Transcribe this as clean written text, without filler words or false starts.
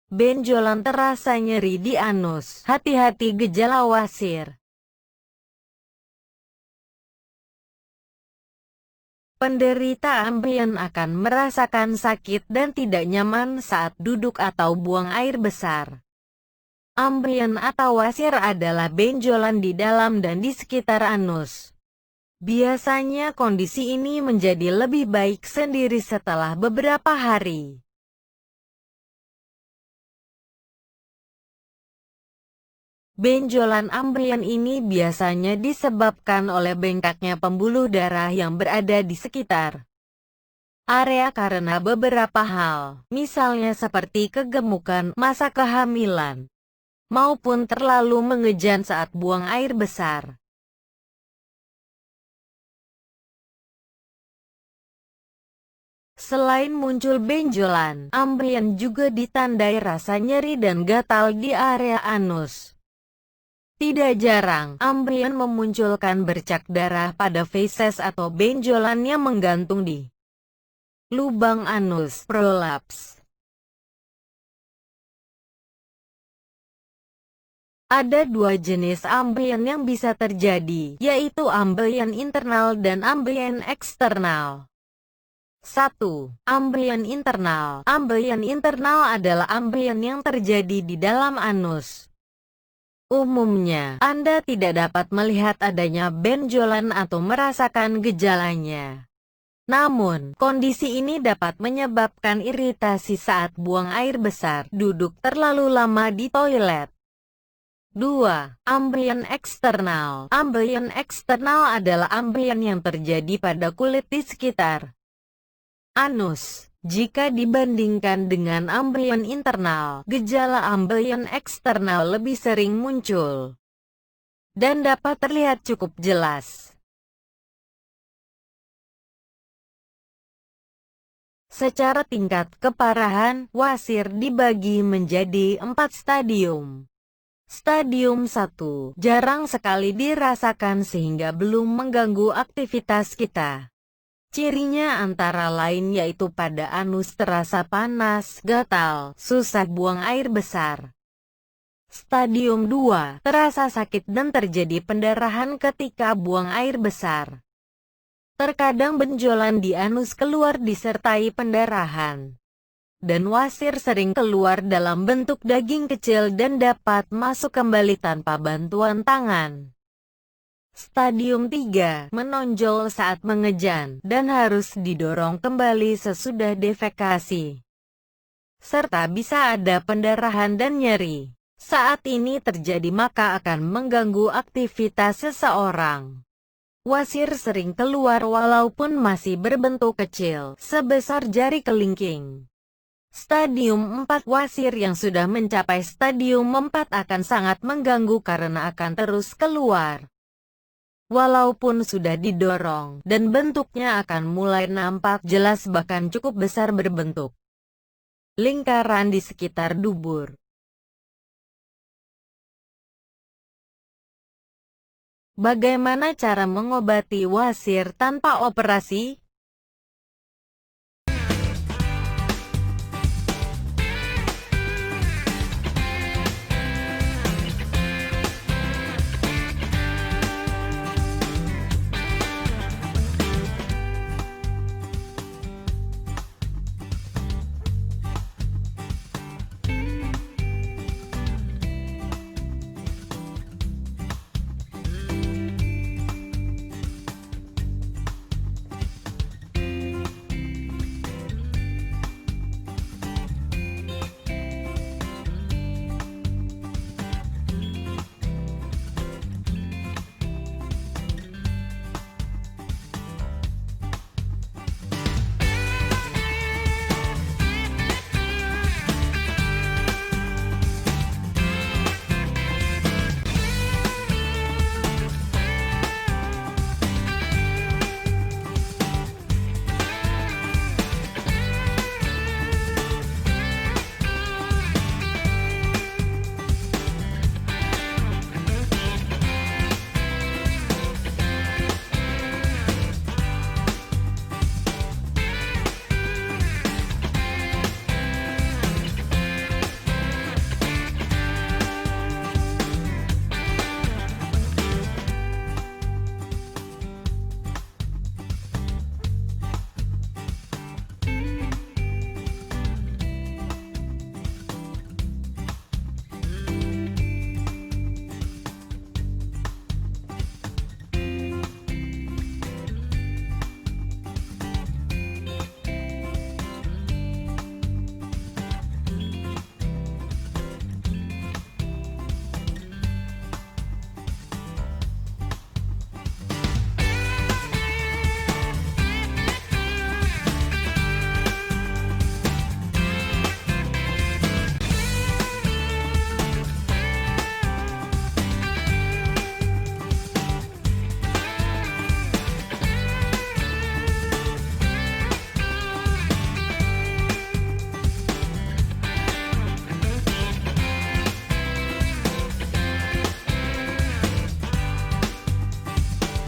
Benjolan terasa nyeri di anus. Hati-hati gejala wasir. Penderita ambeien akan merasakan sakit dan tidak nyaman saat duduk atau buang air besar. Ambeien atau wasir adalah benjolan di dalam dan di sekitar anus. Biasanya kondisi ini menjadi lebih baik sendiri setelah beberapa hari. Benjolan ambeien ini biasanya disebabkan oleh bengkaknya pembuluh darah yang berada di sekitar area karena beberapa hal, misalnya seperti kegemukan masa kehamilan, maupun terlalu mengejan saat buang air besar. Selain muncul benjolan, ambeien juga ditandai rasa nyeri dan gatal di area anus. Tidak jarang, ambeien memunculkan bercak darah pada feses atau benjolan yang menggantung di lubang anus, prolaps. Ada dua jenis ambeien yang bisa terjadi, yaitu ambeien internal dan ambeien eksternal. 1. Ambeien internal. Ambeien internal adalah ambeien yang terjadi di dalam anus. Umumnya, Anda tidak dapat melihat adanya benjolan atau merasakan gejalanya. Namun, kondisi ini dapat menyebabkan iritasi saat buang air besar, duduk terlalu lama di toilet. 2. Ambeien eksternal. Ambeien eksternal adalah ambeien yang terjadi pada kulit di sekitar anus. Jika dibandingkan dengan ambeien internal, gejala ambeien eksternal lebih sering muncul dan dapat terlihat cukup jelas. Secara tingkat keparahan, wasir dibagi menjadi 4 stadium. Stadium 1, jarang sekali dirasakan sehingga belum mengganggu aktivitas kita. Cirinya antara lain yaitu pada anus terasa panas, gatal, susah buang air besar. Stadium 2, terasa sakit dan terjadi pendarahan ketika buang air besar. Terkadang benjolan di anus keluar disertai pendarahan. Dan wasir sering keluar dalam bentuk daging kecil dan dapat masuk kembali tanpa bantuan tangan. Stadium 3, menonjol saat mengejan, dan harus didorong kembali sesudah defekasi. Serta bisa ada pendarahan dan nyeri. Saat ini terjadi maka akan mengganggu aktivitas seseorang. Wasir sering keluar walaupun masih berbentuk kecil, sebesar jari kelingking. Stadium 4, wasir yang sudah mencapai stadium 4 akan sangat mengganggu karena akan terus keluar. Walaupun sudah didorong, dan bentuknya akan mulai nampak jelas bahkan cukup besar berbentuk lingkaran di sekitar dubur. Bagaimana cara mengobati wasir tanpa operasi?